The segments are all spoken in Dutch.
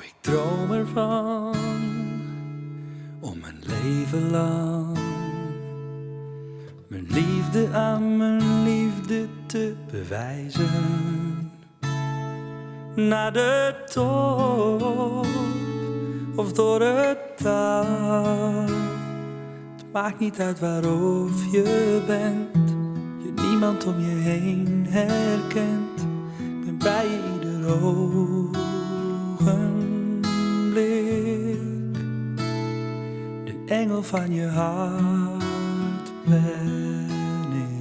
Ik droom ervan om mijn leven lang mijn liefde aan mijn liefde te bewijzen. Naar de top of door het dal, het maakt niet uit waarof je bent, je niemand om je heen herkent. Ik ben bij je ieder ogenblik, de engel van je hart ben ik.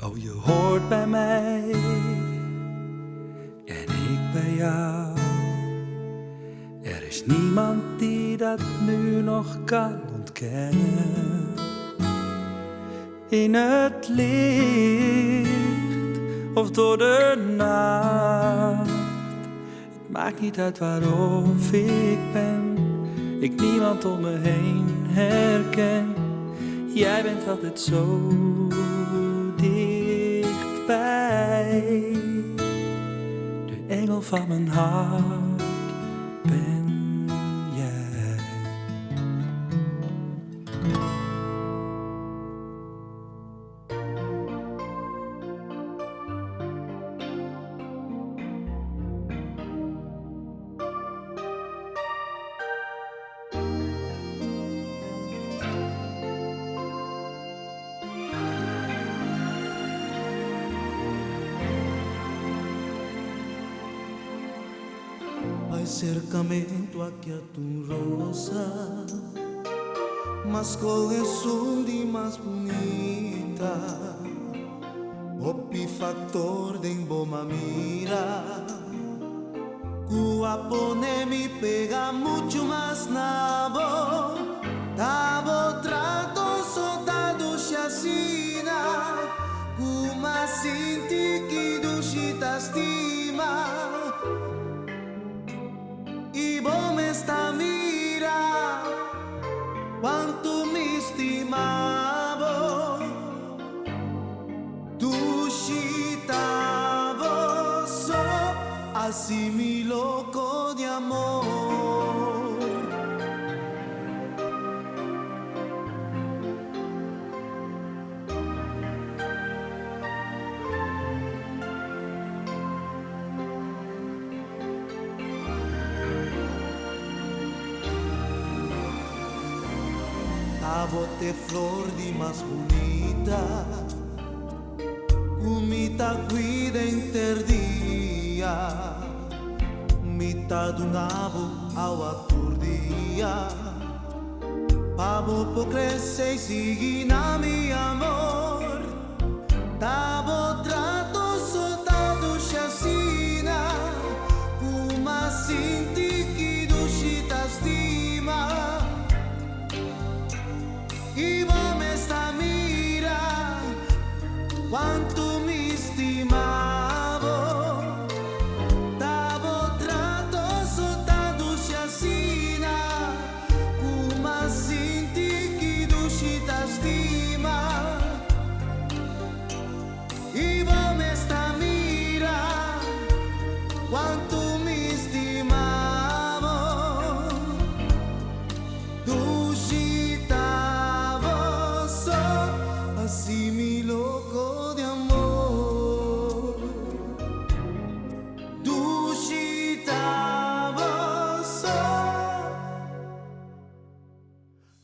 Oh, je hoort bij mij en ik bij jou. Er is niemand die dat nu nog kan ontkennen. In het licht of door de nacht, het maakt niet uit waarof ik ben, ik niemand om me heen herken. Jij bent altijd zo dichtbij, de engel van mijn hart ben jij. Acercamento aqui a tu rosa, mas coleção de mais bonita, o factor de emboma mira, Cuapone me pega mucho más nabo, tabo trato soldado chacina, Cuma sinti que duchita estima. Y vos me está mira cuánto me estimaba, tu chita vos así mi loco de amor. Bote flor de más bonita, umita cuida interdía, mitad un abo agua por día, pavo po crece y sigue na mi amor, tabo trato soldado chacina, uma sinti que duchita estima. Y vos me está mira cuánto me estimaba, tabo trato soldado chacina, uma sinti que duchita estima. Y vos me está mira cuánto me estimaba, duchita. Así mi loco de amor, duchita vos,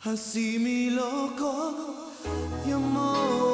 así mi loco de amor.